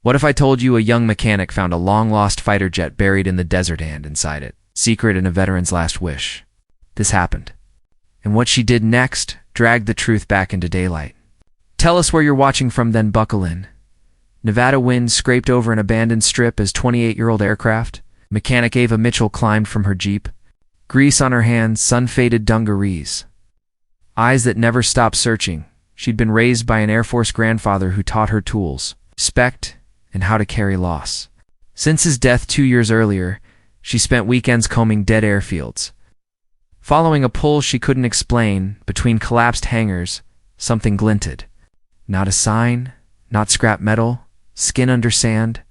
What if I told you a young mechanic found a long-lost fighter jet buried in the desert and inside it, secret and a veteran's last wish? This happened. And what she did next dragged the truth back into daylight. Tell us where you're watching from, then buckle in. Nevada wind scraped over an abandoned strip as 28-year-old aircraft. Mechanic Ava Mitchell climbed from her Jeep. Grease on her hands, sun-faded dungarees. Eyes that never stopped searching. She'd been raised by an Air Force grandfather who taught her tools, respect, and how to carry loss. Since his death 2 years earlier, she spent weekends combing dead airfields. Following a pull she couldn't explain, between collapsed hangars, something glinted. Not a sign, not scrap metal, skin under sand.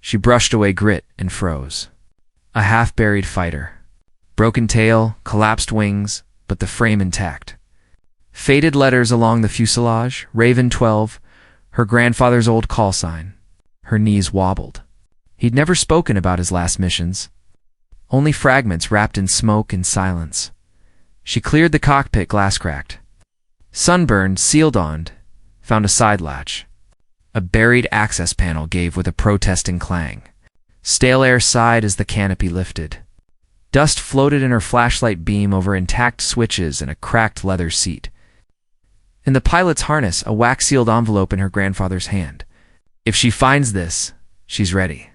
She brushed away grit and froze. A half-buried fighter. Broken tail, collapsed wings, but the frame intact. Faded letters along the fuselage, Raven 12, her grandfather's old call sign. Her knees wobbled. He'd never spoken about his last missions. Only fragments wrapped in smoke and silence. She cleared the cockpit, glass cracked. Sunburned, sealed-on, found a side latch. A buried access panel gave with a protesting clang. Stale air sighed as the canopy lifted. Dust floated in her flashlight beam over intact switches and a cracked leather seat. In the pilot's harness, a wax-sealed envelope in her grandfather's hand. If she finds this, she's ready.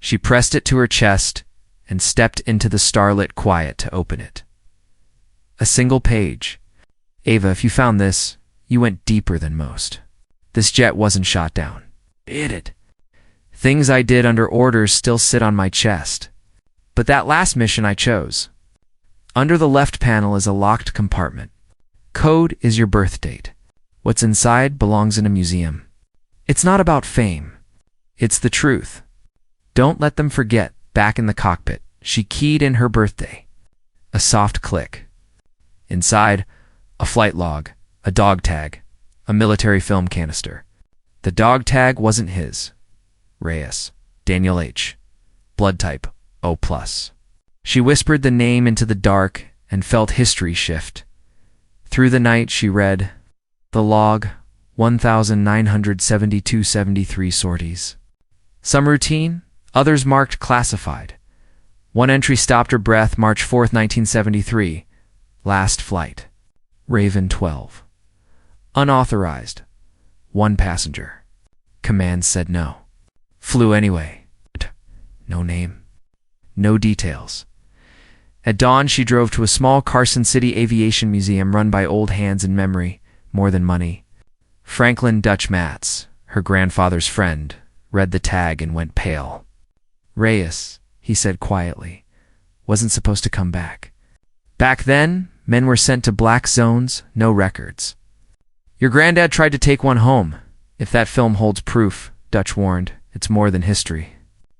She pressed it to her chest and stepped into the starlit quiet to open it. A single page. Ava, if you found this, you went deeper than most. This jet wasn't shot down. It. Things I did under orders still sit on my chest. But that last mission I chose. Under the left panel is a locked compartment. Code is your birth date. What's inside belongs in a museum. It's not about fame. It's the truth. Don't let them forget. Back in the cockpit, she keyed in her birthday. A soft click. Inside, a flight log, a dog tag, a military film canister. The dog tag wasn't his. Reyes, Daniel H. Blood type, O+. She whispered the name into the dark and felt history shift. Through the night she read, the log, 1,972-73 sorties. Some routine, others marked classified. One entry stopped her breath, March 4th, 1973. Last flight. Raven 12. Unauthorized. One passenger. Command said no. Flew anyway. No name. No details. At dawn, she drove to a small Carson City aviation museum run by old hands in memory, more than money. Franklin Dutch Matz, her grandfather's friend, read the tag and went pale. Reyes, he said quietly, wasn't supposed to come back. Back then, men were sent to black zones, no records. Your granddad tried to take one home. If that film holds proof, Dutch warned, it's more than history.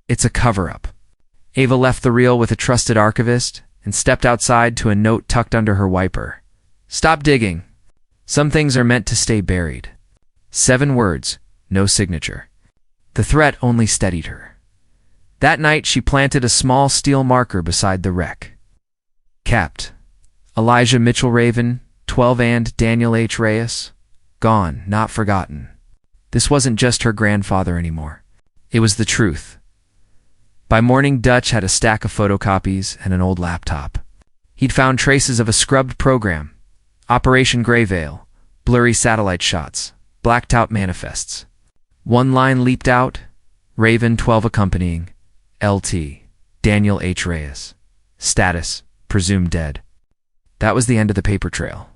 It's a cover-up. Ava left the reel with a trusted archivist and stepped outside to a note tucked under her wiper. Stop digging. Some things are meant to stay buried. 7 words, no signature. The threat only steadied her. That night she planted a small steel marker beside the wreck. Capt. Elijah Mitchell Raven, 12 and Daniel H. Reyes. Gone, not forgotten. This wasn't just her grandfather anymore. It was the truth. By morning, Dutch had a stack of photocopies and an old laptop. He'd found traces of a scrubbed program, Operation Grey Veil, blurry satellite shots, blacked-out manifests. One line leaped out, Raven 12 accompanying, LT, Daniel H. Reyes. Status, presumed dead. That was the end of the paper trail.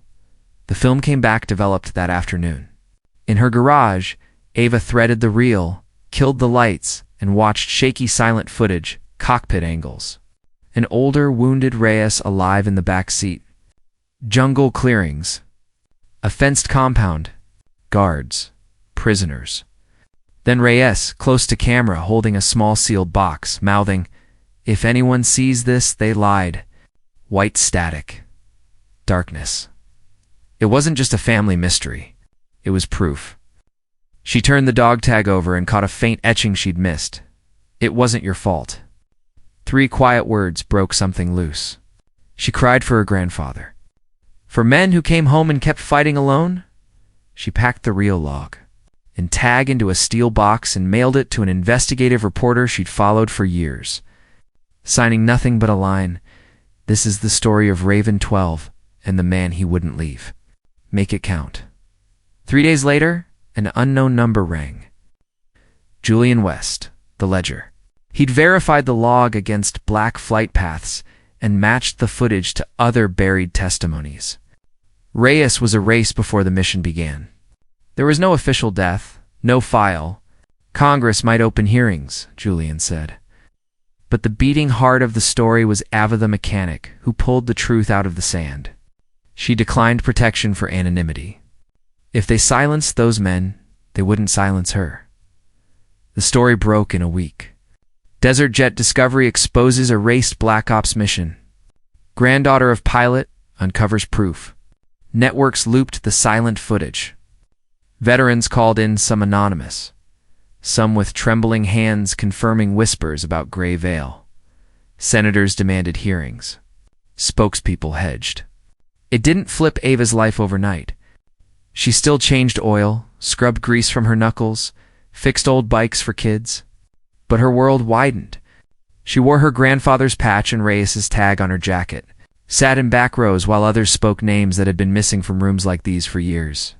The film came back developed that afternoon. In her garage, Ava threaded the reel, killed the lights, and watched shaky silent footage, cockpit angles. An older, wounded Reyes alive in the back seat. Jungle clearings. A fenced compound. Guards. Prisoners. Then Reyes, close to camera, holding a small sealed box, mouthing, "If anyone sees this, they lied." White static. Darkness. It wasn't just a family mystery. It was proof. She turned the dog tag over and caught a faint etching she'd missed. It wasn't your fault. 3 quiet words broke something loose. She cried for her grandfather. For men who came home and kept fighting alone? She packed the real log. and tag into a steel box and mailed it to an investigative reporter she'd followed for years. Signing nothing but a line, "This is the story of Raven 12 and the man he wouldn't leave. Make it count." 3 days later, an unknown number rang. Julian West, the ledger. He'd verified the log against black flight paths and matched the footage to other buried testimonies. Reyes was erased before the mission began. There was no official death, no file. Congress might open hearings, Julian said. But the beating heart of the story was Ava the mechanic, who pulled the truth out of the sand. She declined protection for anonymity. If they silenced those men, they wouldn't silence her. The story broke in a week. Desert Jet Discovery exposes erased Black Ops mission. Granddaughter of pilot uncovers proof. Networks looped the silent footage. Veterans called in, some anonymous, some with trembling hands confirming whispers about Gray Veil. Senators demanded hearings. Spokespeople hedged. It didn't flip Ava's life overnight. She still changed oil, scrubbed grease from her knuckles, fixed old bikes for kids. But her world widened. She wore her grandfather's patch and Reyes's tag on her jacket, sat in back rows while others spoke names that had been missing from rooms like these for years.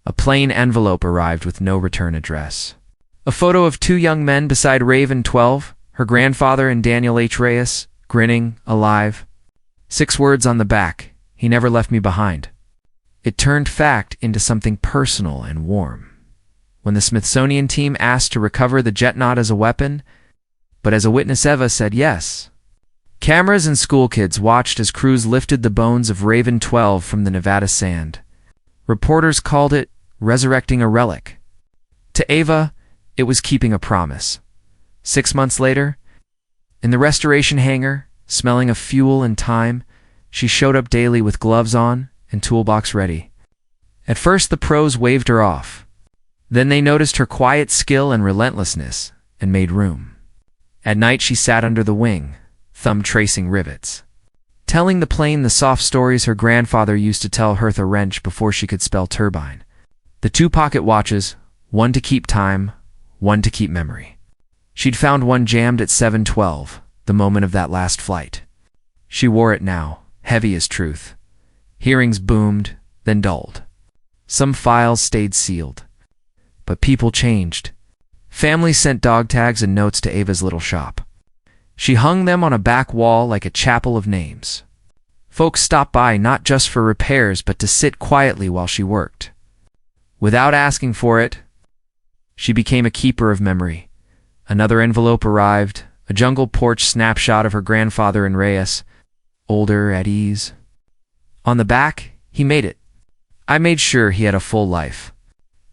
A plain envelope arrived with no return address. A photo of 2 young men beside Raven 12, her grandfather and Daniel H. Reyes, grinning, alive. 6 words on the back, "He never left me behind." It turned fact into something personal and warm. When the Smithsonian team asked to recover the jet not as a weapon, but as a witness, Eva said yes. Cameras and school kids watched as crews lifted the bones of Raven 12 from the Nevada sand. Reporters called it resurrecting a relic. To Ava, it was keeping a promise. 6 months later, in the restoration hangar, smelling of fuel and time, she showed up daily with gloves on and toolbox ready. At first, the pros waved her off. Then they noticed her quiet skill and relentlessness and made room. At night, she sat under the wing, thumb tracing rivets, telling the plane the soft stories her grandfather used to tell Hertha Wrench before she could spell turbine. The 2 pocket watches, one to keep time, one to keep memory. She'd found one jammed at 7:12, the moment of that last flight. She wore it now, heavy as truth. Hearings boomed, then dulled. Some files stayed sealed. But people changed. Families sent dog tags and notes to Ava's little shop. She hung them on a back wall like a chapel of names. Folks stopped by not just for repairs, but to sit quietly while she worked. Without asking for it, she became a keeper of memory. Another envelope arrived, a jungle porch snapshot of her grandfather and Reyes, older, at ease. On the back, he made it. "I made sure he had a full life.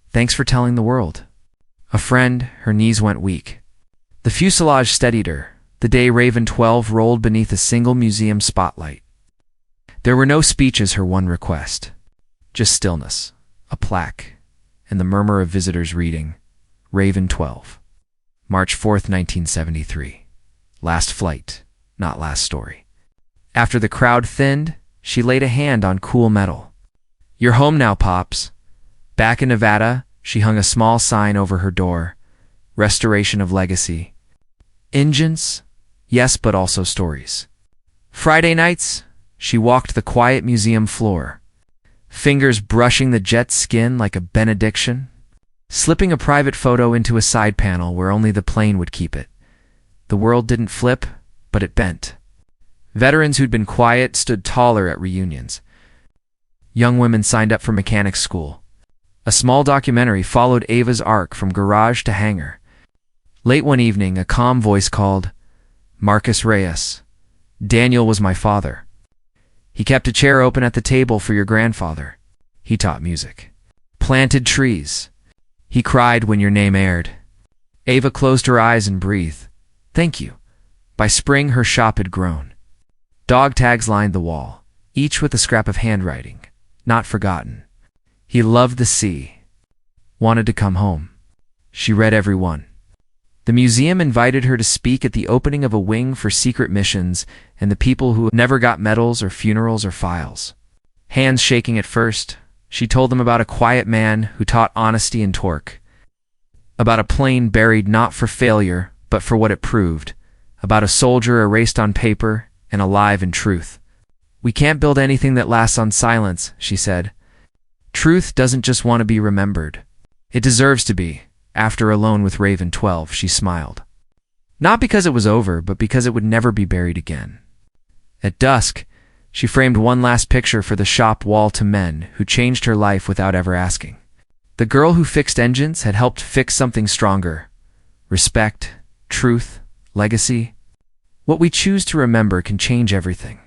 Thanks for telling the world." A friend, her knees went weak. The fuselage steadied her, the day Raven 12 rolled beneath a single museum spotlight. There were no speeches, her one request. Just stillness, a plaque, and the murmur of visitors reading, Raven 12. March 4th, 1973. Last flight, not last story. After the crowd thinned, she laid a hand on cool metal. "You're home now, Pops." Back in Nevada, she hung a small sign over her door, "Restoration of Legacy." Engines? Yes, but also stories. Friday nights, she walked the quiet museum floor, fingers brushing the jet's skin like a benediction, slipping a private photo into a side panel where only the plane would keep it. The world didn't flip, but it bent. Veterans who'd been quiet stood taller at reunions. Young women signed up for mechanics school. A small documentary followed Ava's arc from garage to hangar. Late one evening, a calm voice called, "Marcus Reyes. Daniel was my father. He kept a chair open at the table for your grandfather. He taught music. Planted trees. He cried when your name aired." Ava closed her eyes and breathed. "Thank you." By spring, her shop had grown. Dog tags lined the wall, each with a scrap of handwriting, not forgotten. He loved the sea. Wanted to come home. She read every one. The museum invited her to speak at the opening of a wing for secret missions and the people who never got medals or funerals or files. Hands shaking at first, She told them about a quiet man who taught honesty and torque, about a plane buried not for failure, but for what it proved, about a soldier erased on paper and alive in truth. We can't build anything that lasts on silence, she said. Truth doesn't just want to be remembered. It deserves to be. After Alone with Raven 12, she smiled. Not because it was over, but because it would never be buried again. At dusk, she framed one last picture for the shop wall to men who changed her life without ever asking. The girl who fixed engines had helped fix something stronger. Respect, truth, legacy. What we choose to remember can change everything.